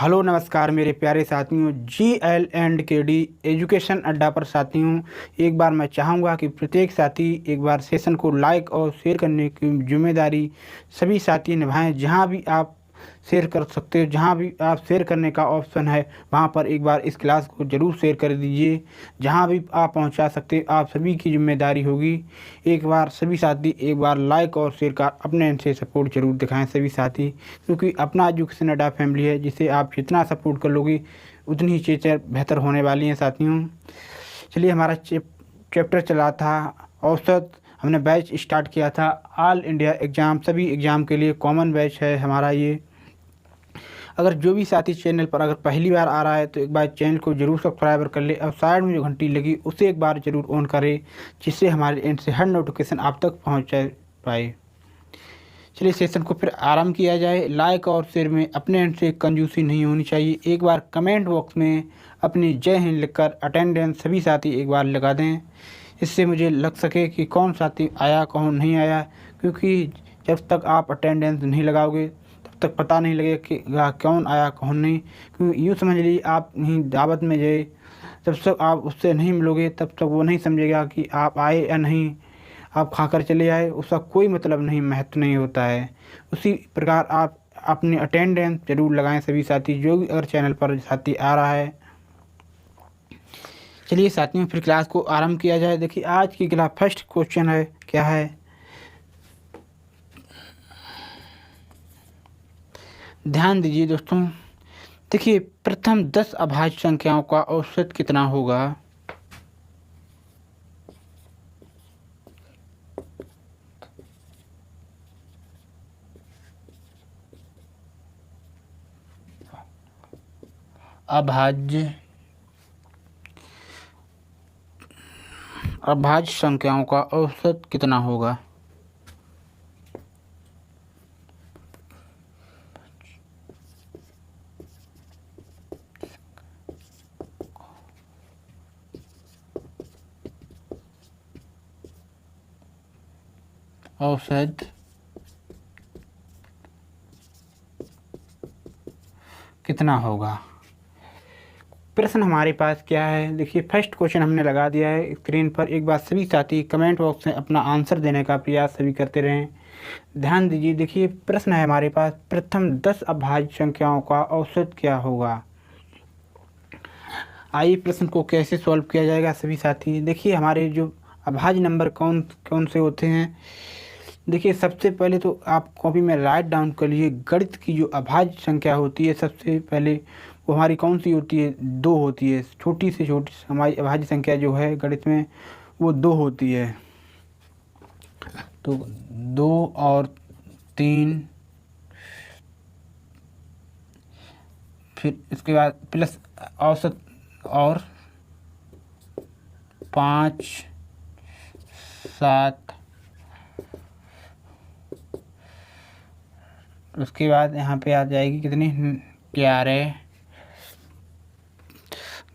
Hello नमस्कार मेरे प्यारे साथियों, GL&KD एजुकेशन अड्डा पर साथियों, एक बार मैं चाहूँगा कि प्रत्येक साथी एक बार सेशन को लाइक और शेयर करने की जिम्मेदारी सभी साथी निभाएं। जहां भी आप शेयर कर सकते हो, जहां भी आप शेयर करने का ऑप्शन है वहां पर एक बार इस क्लास को ज़रूर शेयर कर दीजिए। जहां भी आप पहुंचा सकते हो, आप सभी की जिम्मेदारी होगी। एक बार सभी साथी एक बार लाइक और शेयर का अपने एंड से सपोर्ट जरूर दिखाएं सभी साथी, क्योंकि अपना एजुकेशन अड्डा फैमिली है, जिसे आप जितना सपोर्ट कर लोगे उतनी ही चीज़ें बेहतर होने वाली हैं साथियों। चलिए, हमारा चैप्टर चला था औसत। हमने बैच स्टार्ट किया था ऑल इंडिया एग्ज़ाम, सभी एग्ज़ाम के लिए कॉमन बैच है हमारा ये। अगर जो भी साथी चैनल पर अगर पहली बार आ रहा है तो एक बार चैनल को जरूर सब्सक्राइब कर ले और साइड में जो घंटी लगी उसे एक बार जरूर ऑन करे, जिससे हमारे एंड से हर नोटिफिकेशन आप तक पहुंच पाए। चलिए, सेशन को फिर आरंभ किया जाए। लाइक और शेयर में अपने एंड से कंजूसी नहीं होनी चाहिए। एक बार कमेंट बॉक्स में अपनी जय हिंद लिखकर अटेंडेंस सभी साथी एक बार लगा दें, इससे मुझे लग सके कि कौन साथी आया कौन नहीं आया, क्योंकि जब तक आप अटेंडेंस नहीं लगाओगे तब तक पता नहीं लगेगा कि कौन आया कौन नहीं। क्योंकि यूँ समझ लीजिए, आप नहीं दावत में गए, जब तक आप उससे नहीं मिलोगे तब तक वो नहीं समझेगा कि आप आए या नहीं। आप खाकर चले आए, उसका कोई मतलब नहीं, महत्व नहीं होता है। उसी प्रकार आप अपनी अटेंडेंस जरूर लगाएं सभी साथी, जो भी अगर चैनल पर साथी आ रहा है। चलिए साथियों, फिर क्लास को आरंभ किया जाए। देखिए, आज की क्लास फर्स्ट क्वेश्चन है, क्या है, ध्यान दीजिए दोस्तों। देखिए, प्रथम 10 अभाज्य संख्याओं का औसत कितना होगा। अभाज्य संख्याओं का औसत कितना होगा। औसत कितना होगा। प्रश्न हमारे पास क्या है, देखिए फर्स्ट क्वेश्चन हमने लगा दिया है स्क्रीन पर। एक बार सभी साथी कमेंट बॉक्स में अपना आंसर देने का प्रयास सभी करते रहें। ध्यान दीजिए, देखिए प्रश्न है हमारे पास, प्रथम 10 अभाज्य संख्याओं का औसत क्या होगा। आइए प्रश्न को कैसे सॉल्व किया जाएगा सभी साथी। देखिए, हमारे जो अभाज्य नंबर कौन कौन से होते हैं। देखिए, सबसे पहले तो आप कॉपी में राइट डाउन कर लीजिए। गणित की जो अभाज्य संख्या होती है, सबसे पहले वो हमारी कौन सी होती है, 2 होती है। छोटी से छोटी हमारी अभाज्य संख्या जो है गणित में वो 2 होती है। तो 2 और 3, फिर इसके बाद प्लस औसत और 5, 7, उसके बाद यहाँ पे आ जाएगी कितनी,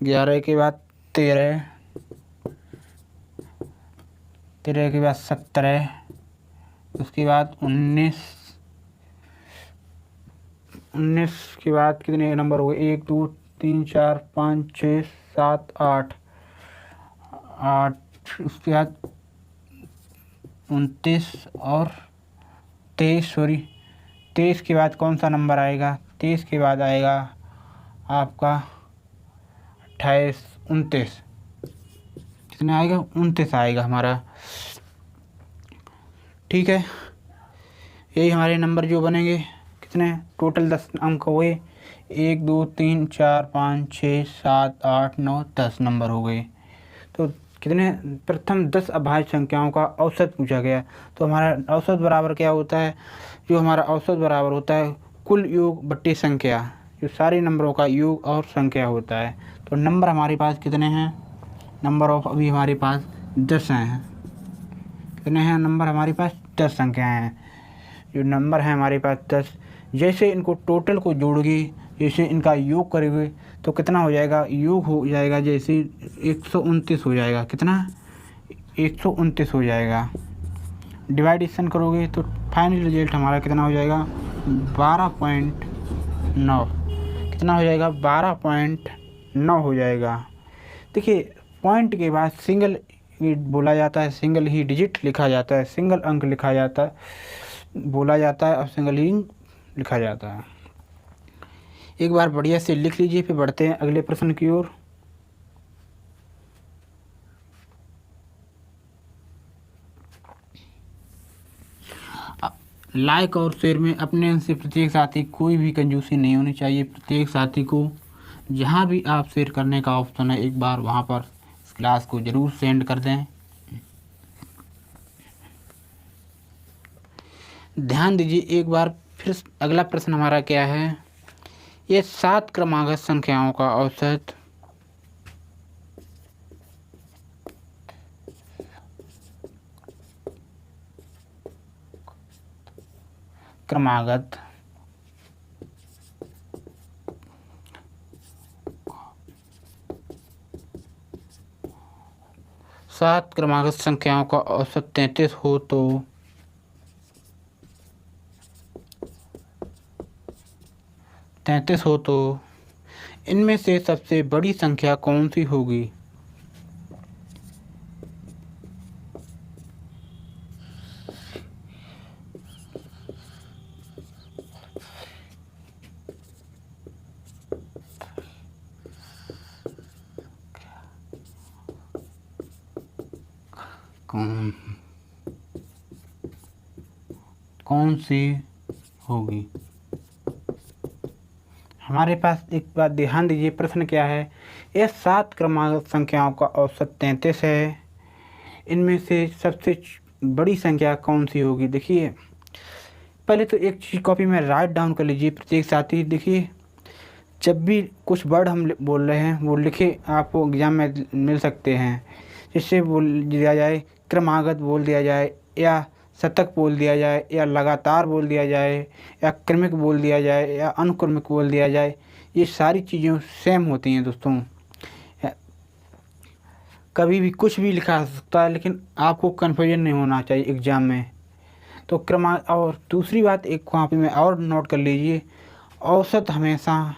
11 के बाद 13 के बाद 17, उसके बाद 19 के बाद कितने नंबर हो गए, 1 2 3 4 5 6 7 8, उसके बाद 29 और 23 के बाद कौन सा नंबर आएगा, 23 के बाद आएगा आपका 28 29, कितना आएगा, 29 आएगा हमारा। ठीक है, यही हमारे नंबर जो बनेंगे, कितने टोटल 10 अंक हुए, 1 2 3 4 5 6 7 8 9 10 नंबर हो गए। तो कितने, प्रथम 10 अभाज्य संख्याओं का औसत पूछा गया। तो हमारा औसत बराबर क्या होता है, जो हमारा औसत बराबर होता है कुल योग बट्टे संख्या, जो सारे नंबरों का योग और संख्या होता है। तो नंबर हमारे पास कितने हैं, नंबर ऑफ अभी हमारे पास 10 हैं। कितने हैं नंबर हमारे पास, 10 संख्याएँ हैं। जो नंबर हैं हमारे पास 10, जैसे इनको टोटल को जोड़ोगे, जैसे इनका योग करोगे तो कितना हो जाएगा, योग हो जाएगा जैसे 129 हो जाएगा। कितना, 129 हो जाएगा। डिवाइडेशन करोगे तो फाइनल रिजल्ट हमारा कितना हो जाएगा, 12.9। कितना हो जाएगा, 12.9 हो जाएगा। देखिए पॉइंट के बाद सिंगल बोला जाता है, सिंगल ही डिजिट लिखा जाता है, सिंगल अंक लिखा जाता है, बोला जाता है और सिंगल ही लिखा जाता है। एक बार बढ़िया से लिख लीजिए, फिर बढ़ते हैं अगले प्रश्न की ओर। लाइक और शेयर में अपने से प्रत्येक साथी कोई भी कंजूसी नहीं होनी चाहिए। प्रत्येक साथी को जहाँ भी आप शेयर करने का ऑप्शन है, एक बार वहाँ पर इस क्लास को ज़रूर सेंड कर दें। ध्यान दीजिए एक बार फिर, अगला प्रश्न हमारा क्या है, ये 7 क्रमागत संख्याओं का औसत क्रमागत सात क्रमागत संख्याओं का औसत 33 हो तो 33 हो तो इनमें से सबसे बड़ी संख्या कौन सी होगी। कौन सी होगी। हमारे पास एक बात ध्यान दीजिए, प्रश्न क्या है, यह 7 क्रमागत संख्याओं का औसत 33 है, इनमें से सबसे बड़ी संख्या कौन सी होगी। देखिए पहले तो एक चीज़ कॉपी में राइट डाउन कर लीजिए प्रत्येक साथी। देखिए जब भी कुछ वर्ड हम बोल रहे हैं वो लिखे आपको एग्जाम में मिल सकते हैं, जिससे बोल दिया जाए, क्रमागत बोल दिया जाए, या शतक बोल दिया जाए, या लगातार बोल दिया जाए, या क्रमिक बोल दिया जाए, या अनुक्रमिक बोल दिया जाए। ये सारी चीज़ें सेम होती हैं दोस्तों, कभी भी कुछ भी लिखा सकता है, लेकिन आपको कन्फ्यूजन नहीं होना चाहिए एग्ज़ाम में। तो क्रमांक, और दूसरी बात एक कॉपी में और नोट कर लीजिए, औसत हमेशा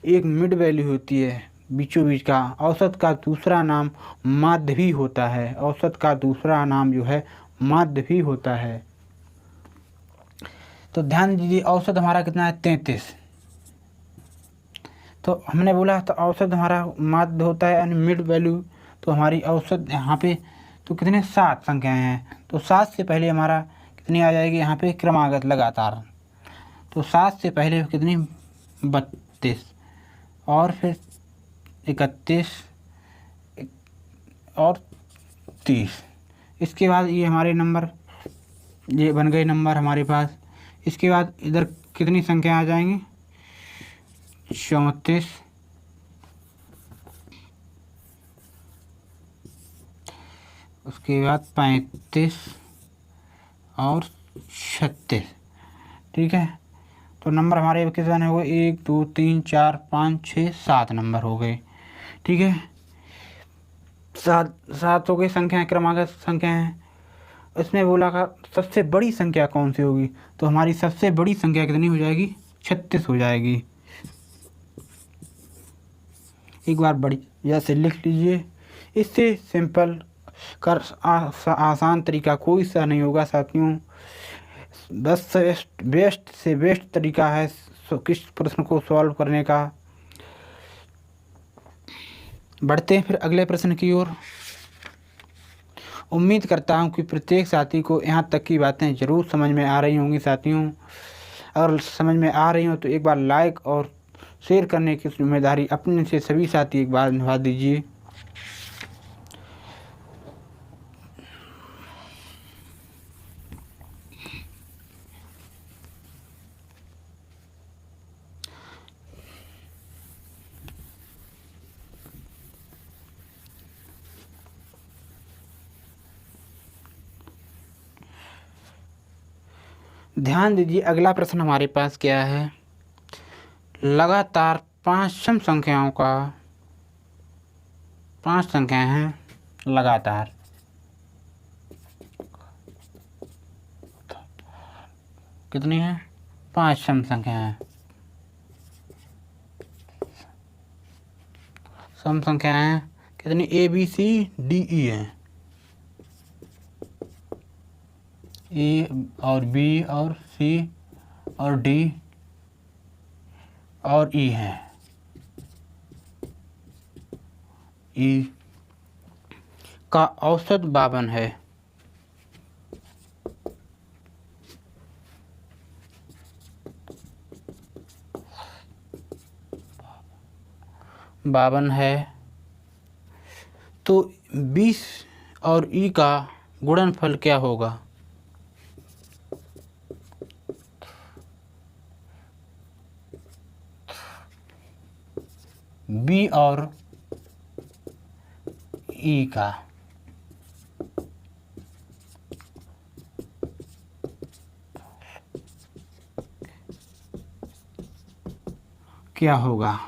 एक मिड वैल्यू होती है, बीचों बीच का। औसत का दूसरा नाम माध्य भी होता है, औसत का दूसरा नाम जो है माध्य भी होता है। तो ध्यान दीजिए औसत हमारा कितना है, 33। तो हमने बोला तो औसत हमारा माध्य होता है यानी मिड वैल्यू, तो हमारी औसत यहाँ पे तो कितने 7 संख्याएँ हैं, तो 7 से पहले हमारा कितनी आ जाएगी यहाँ पे, क्रमागत लगातार। तो 7 से पहले कितनी, 32, और फिर 31 और 30। इसके बाद ये हमारे नंबर, ये बन गए नंबर हमारे पास। इसके बाद इधर कितनी संख्या आ जाएंगी, 34, उसके बाद 35 और 36। ठीक है, तो नंबर हमारे कितने हो गए, 1 2 3 4 5 6 7 नंबर हो गए। ठीक है, 7 हो गई संख्याएँ, क्रमागत संख्याएँ। इसमें बोला का सबसे बड़ी संख्या कौन सी होगी, तो हमारी सबसे बड़ी संख्या कितनी हो जाएगी, 36 हो जाएगी। एक बार बढ़िया से लिख लीजिए, इससे सिंपल कर आसान तरीका कोई सा नहीं होगा साथियों। बेस्ट से बेस्ट तरीका है किस प्रश्न को सॉल्व करने का। बढ़ते हैं फिर अगले प्रश्न की ओर। उम्मीद करता हूं कि प्रत्येक साथी को यहां तक की बातें ज़रूर समझ में आ रही होंगी साथियों। अगर समझ में आ रही हो तो एक बार लाइक और शेयर करने की जिम्मेदारी अपने से सभी साथी एक बार निभा दीजिए। ध्यान दीजिए अगला प्रश्न हमारे पास क्या है, लगातार 5 सम संख्याओं का, 5 संख्याएं हैं लगातार, कितनी है, 5 सम संख्याएं हैं। सम संख्याएं कितनी A B C D E हैं। ए और बी और सी और डी और ई हैं। ई का औसत 52 है। बावन है तो 20 और ई का गुणनफल क्या होगा? बी और ई का क्या होगा?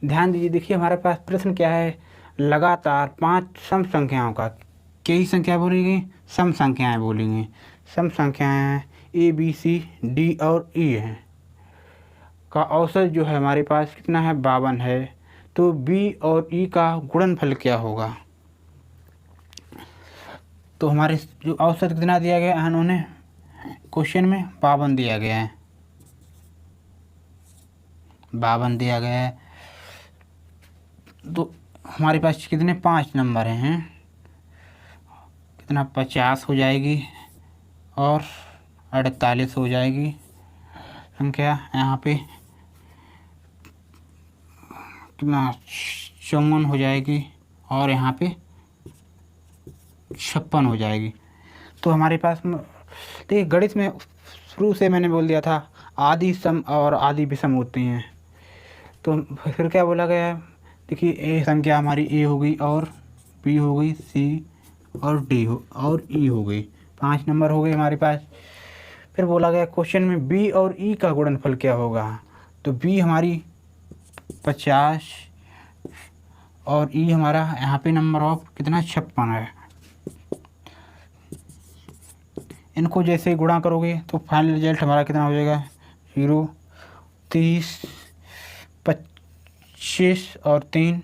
ध्यान दीजिए, देखिए हमारे पास प्रश्न क्या है, लगातार 5 सम संख्याओं का, कई संख्या बोलेंगे, सम संख्याएं बोलेंगे, सम संख्याएं ए बी सी डी और ई हैं का औसत जो है हमारे पास कितना है? 52 है। तो बी और ई का गुणनफल क्या होगा? तो हमारे जो औसत कितना दिया गया है उन्होंने क्वेश्चन में 52 दिया गया है, 52 दिया गया है। तो हमारे पास कितने 5 नंबर हैं, कितना 50 हो जाएगी और 48 हो जाएगी संख्या। यहाँ पे कितना 54 हो जाएगी और यहाँ पे 56 हो जाएगी। तो हमारे पास देखिए गणित में शुरू से मैंने बोल दिया था आधी सम और आधी विषम होती हैं। तो फिर क्या बोला गया है, देखिए ए संख्या हमारी ए हो गई और बी हो गई, सी और डी हो और ई हो गई, 5 नंबर हो गए हमारे पास। फिर बोला गया क्वेश्चन में बी और ई का गुणनफल क्या होगा? तो बी हमारी 50 और ई हमारा यहाँ पे नंबर ऑफ कितना 56 है। इनको जैसे गुणा करोगे तो फाइनल रिजल्ट हमारा कितना हो जाएगा? 0, 30, 25 और 3,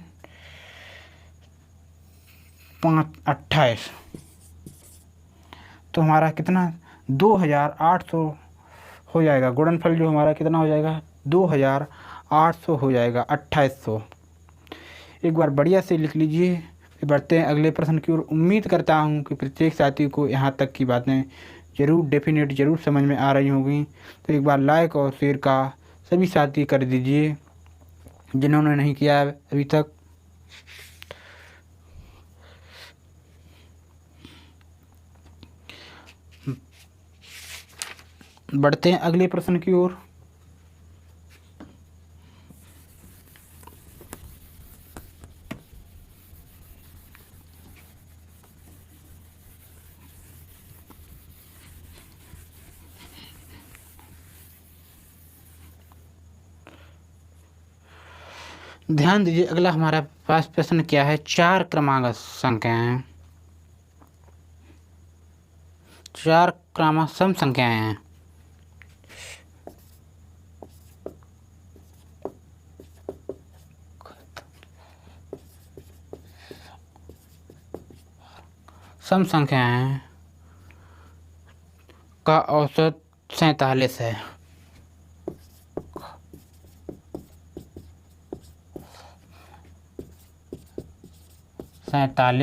5, 28। तो हमारा कितना 2800 हो जाएगा। गुणनफल जो हमारा कितना हो जाएगा? 2800 हो जाएगा, 2800। एक बार बढ़िया से लिख लीजिए। फिर बढ़ते हैं अगले प्रश्न की ओर। उम्मीद करता हूँ कि प्रत्येक साथी को यहाँ तक की बातें ज़रूर समझ में आ रही होंगी। तो एक बार लाइक और शेयर का सभी साथी कर दीजिए जिन्होंने नहीं किया अभी तक। बढ़ते हैं अगले प्रश्न की ओर। ध्यान दीजिए, अगला हमारा पास प्रश्न क्या है? 4 क्रमागत संख्याएं, 4 क्रमागत सम संख्याएं हैं। सम संख्याएं का औसत 47 है।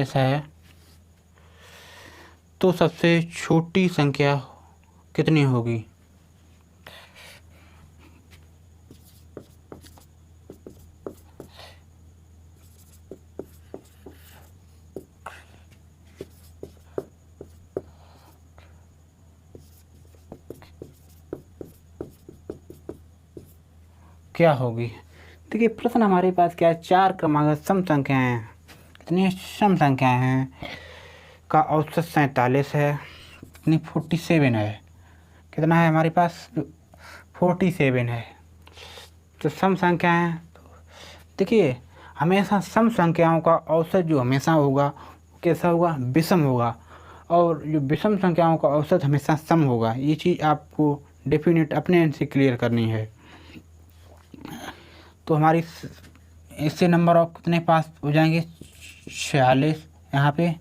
है। तो सबसे छोटी संख्या कितनी होगी? क्या होगी? देखिए प्रश्न हमारे पास क्या है? 4 क्रमागत सम संख्याएं हैं। कितनी सम संख्याएं हैं का औसत 47 है। कितनी 47 है। कितना है हमारे पास? 47 है। तो सम संख्याएं, देखिए हमेशा सम संख्याओं का औसत जो हमेशा होगा कैसा होगा? विषम होगा। और जो विषम संख्याओं का औसत हमेशा सम होगा। ये चीज़ आपको डेफिनेट अपने एंड से क्लियर करनी है। तो हमारी इससे नंबर ऑफ कितने पास हो जाएंगे 46। यहाँ पे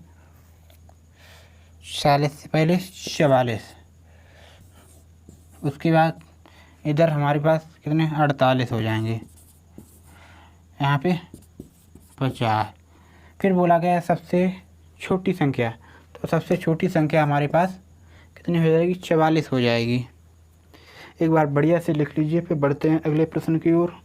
46 से पहले 44, उसके बाद इधर हमारे पास कितने 48 हो जाएंगे, यहाँ पे 50। फिर बोला गया सबसे छोटी संख्या, तो सबसे छोटी संख्या हमारे पास कितनी हो जाएगी 44 हो जाएगी। एक बार बढ़िया से लिख लीजिए, फिर बढ़ते हैं अगले प्रश्न की ओर।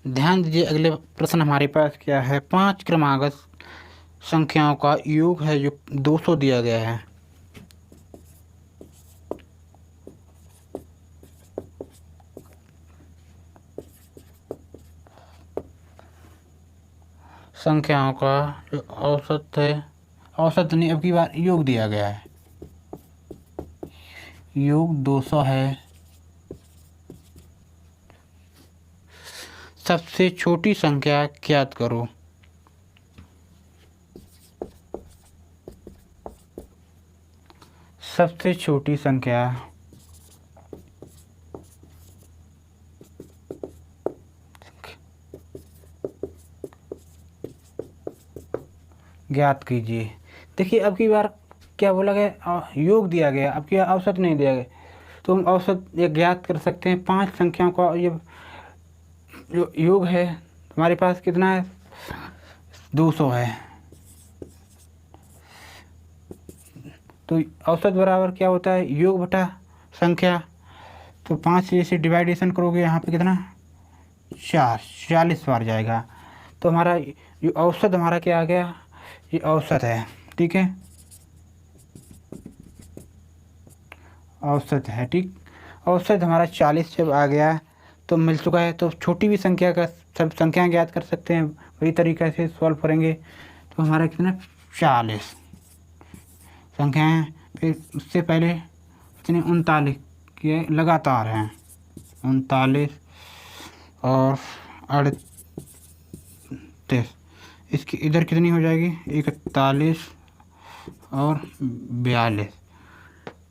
ध्यान दीजिए, अगले प्रश्न हमारे पास क्या है, 5 क्रमागत संख्याओं का योग है जो 200 दिया गया है। संख्याओं का जो औसत है, औसत नहीं, अब की बार योग दिया गया है, योग 200 है। सबसे छोटी संख्या ज्ञात करो। सबसे छोटी संख्या ज्ञात कीजिए। देखिए अब की बार क्या बोला गया, योग दिया गया, अब क्या औसत नहीं दिया गया, तो हम औसत ये ज्ञात कर सकते हैं। 5 संख्याओं का ये जो योग है हमारे पास कितना है 200 है, तो औसत बराबर क्या होता है योग बटा संख्या। तो 5 से जैसे डिवाइडेशन करोगे यहाँ पे कितना 40 बार जाएगा, तो हमारा ये औसत हमारा क्या आ गया, ये औसत है, ठीक है, औसत है, ठीक। औसत हमारा 40 जब आ गया तो मिल चुका है, तो छोटी भी संख्या का सब संख्या ज्ञात कर सकते हैं, वही तरीका से सॉल्व करेंगे। तो हमारा कितना 40 संख्याएँ, फिर उससे पहले कितने 39 के लगातार हैं, 39 और 38, इसकी इधर कितनी हो जाएगी 41 और 42।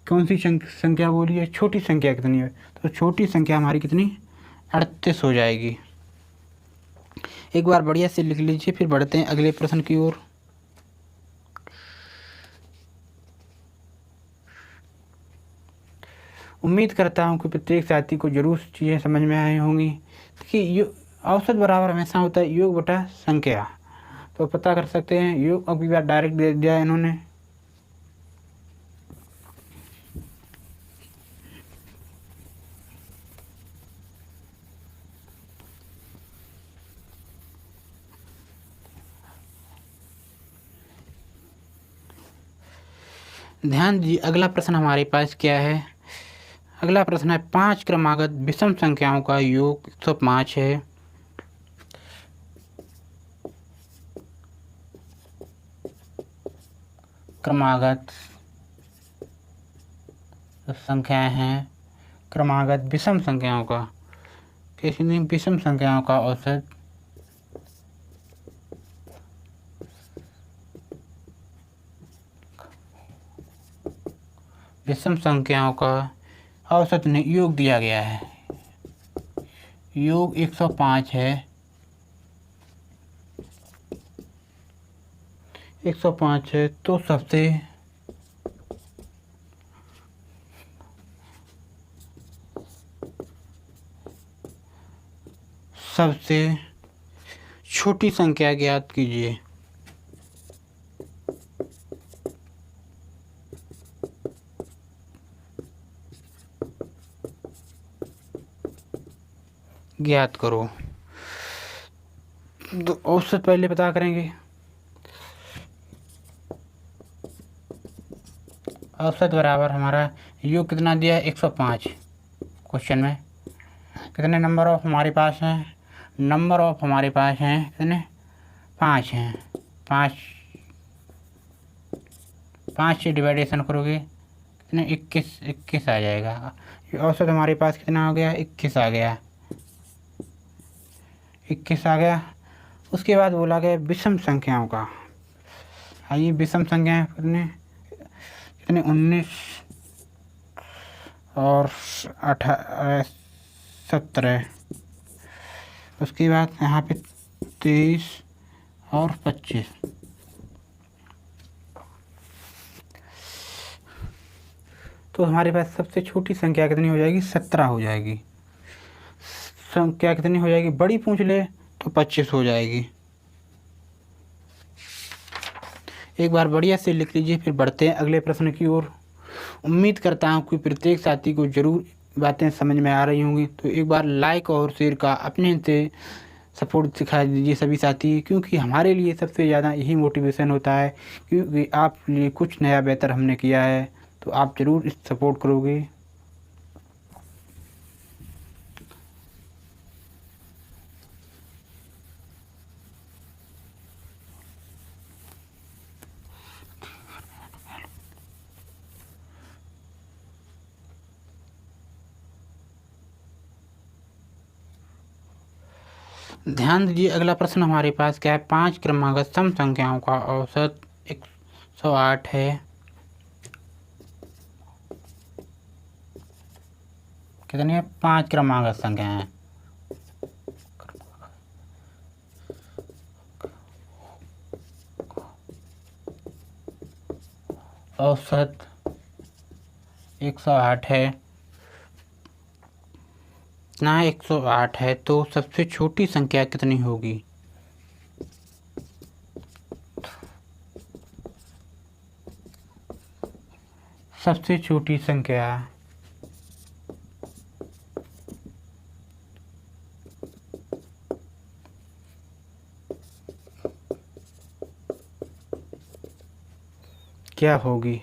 कौन सी संख्या बोली है, छोटी संख्या कितनी है, तो छोटी संख्या हमारी कितनी 38 हो जाएगी। एक बार बढ़िया से लिख लीजिए, फिर बढ़ते हैं अगले प्रश्न की ओर। उम्मीद करता हूँ कि प्रत्येक साथी को जरूर चीज़ें समझ में आई होंगी कि औसत बराबर हमेशा होता है योग बटा संख्या, तो पता कर सकते हैं योग। अभी बार डायरेक्ट दे दिया इन्होंने। ध्यान दीजिए, अगला प्रश्न हमारे पास क्या है, अगला प्रश्न है 5 क्रमागत विषम संख्याओं का योग 105 है। क्रमागत संख्याएं हैं, क्रमागत विषम संख्याओं का, किसी ने विषम संख्याओं का औसत विषम संख्याओं का औसत ने योग दिया गया है, योग 105 है, 105 है। तो सबसे छोटी संख्या ज्ञात कीजिए। ज्ञात करो, तो औसत पहले पता करेंगे। औसत बराबर हमारा योग कितना दिया है 105, क्वेश्चन में कितने नंबर ऑफ हमारे पास हैं, नंबर ऑफ हमारे पास हैं कितने 5 हैं, 5 से डिवाइडेशन करोगे कितने 21 आ जाएगा। औसत हमारे पास कितना हो गया, 21 आ गया, 21 आ गया। उसके बाद बोला गया विषम संख्याओं का। आइए विषम संख्याएं कितने कितने 19 और 17। उसके बाद यहाँ पे 23 और 25। तो हमारे पास सबसे छोटी संख्या कितनी हो जाएगी, 17 हो जाएगी। संख्या कितनी हो जाएगी, बड़ी पूछ ले तो 25 हो जाएगी। एक बार बढ़िया से लिख लीजिए, फिर बढ़ते हैं अगले प्रश्न की ओर। उम्मीद करता हूँ कि प्रत्येक साथी को जरूर बातें समझ में आ रही होंगी। तो एक बार लाइक और शेयर का अपने से सपोर्ट सिखा दीजिए सभी साथी, क्योंकि हमारे लिए सबसे ज़्यादा यही मोटिवेशन होता है, क्योंकि आप लिए कुछ नया बेहतर हमने किया है, तो आप ज़रूर इस सपोर्ट करोगे। ध्यान दीजिए, अगला प्रश्न हमारे पास क्या है, 5 क्रमागत सम संख्याओं का औसत 108 है। कितनी है, 5 क्रमागत संख्या है। औसत 108 है ना, 108 है। तो सबसे छोटी संख्या कितनी होगी, सबसे छोटी संख्या क्या होगी।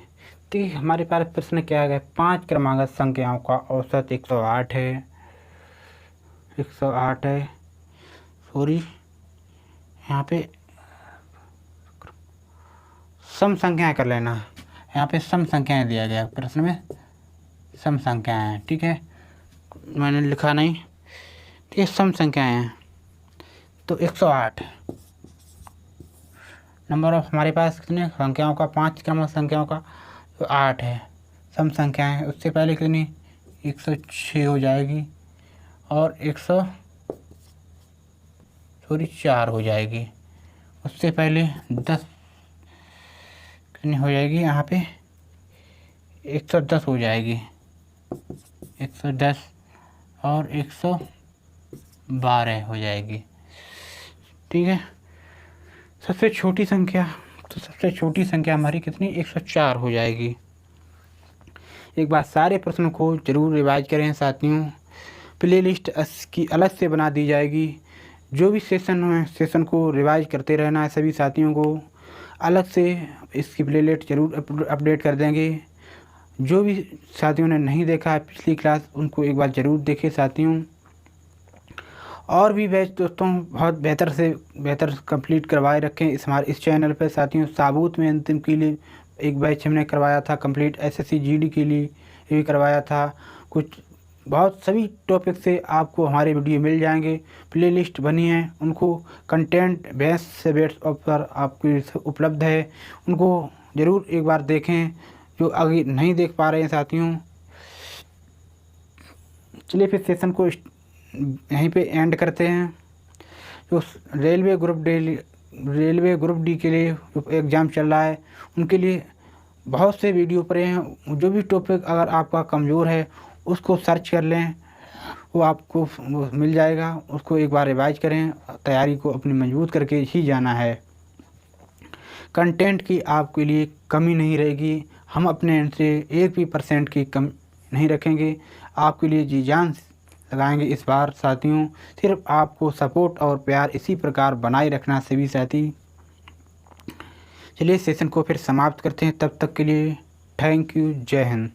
देखिए हमारे पास प्रश्न क्या है, 5 क्रमागत संख्याओं का औसत 108 है, 108 है। सॉरी, यहाँ पे सम संख्याएं कर लेना। यहाँ पे सम संख्याएं दिया गया प्रश्न में, सम संख्याएं हैं, ठीक है, मैंने लिखा नहीं, ठीक है, सम संख्याएं हैं। तो 108 नंबर ऑफ हमारे पास कितने संख्याओं का, 5 क्रम संख्याओं का, तो 8 है। सम संख्याएं उससे पहले कितनी, 106 हो जाएगी, और 4 हो जाएगी। उससे पहले 10 कितनी हो जाएगी, यहाँ पे 110 हो जाएगी, 110 और 112 हो जाएगी, ठीक है। सबसे छोटी संख्या, तो सबसे छोटी संख्या हमारी कितनी, 104 हो जाएगी। एक बार सारे प्रश्नों को जरूर रिवाइज करें साथियों। प्लेलिस्ट की अलग से बना दी जाएगी, जो भी सेशन को रिवाइज करते रहना है। सभी साथियों को अलग से इसकी प्लेलिस्ट जरूर अपडेट कर देंगे। जो भी साथियों ने नहीं देखा है पिछली क्लास, उनको एक बार ज़रूर देखें साथियों। और भी बैच दोस्तों बहुत बेहतर से बेहतर कंप्लीट करवाए रखें इस चैनल पर साथियों। साबुत में अंतिम के लिए एक बैच हमने करवाया था कंप्लीट, SSC GD के लिए भी करवाया था। कुछ बहुत सभी टॉपिक से आपको हमारे वीडियो मिल जाएंगे, प्लेलिस्ट बनी है, उनको कंटेंट बेस्ट से बेस्ट ऑफर आपको उपलब्ध है, उनको ज़रूर एक बार देखें जो आगे नहीं देख पा रहे हैं साथियों। चलिए फिर सेशन को यहीं पे एंड करते हैं। जो रेलवे ग्रुप डी के लिए जो एग्ज़ाम चल रहा है, उनके लिए बहुत से वीडियो पड़े हैं। जो भी टॉपिक अगर आपका कमज़ोर है उसको सर्च कर लें, वो आपको मिल जाएगा। उसको एक बार रिवाइज करें, तैयारी को अपनी मजबूत करके ही जाना है। कंटेंट की आपके लिए कमी नहीं रहेगी, हम अपने एंड से 1% की कम नहीं रखेंगे। आपके लिए जी जान लगाएंगे इस बार साथियों। सिर्फ आपको सपोर्ट और प्यार इसी प्रकार बनाए रखना सभी साथी। चलिए सेशन को फिर समाप्त करते हैं, तब तक के लिए थैंक यू, जय हिंद।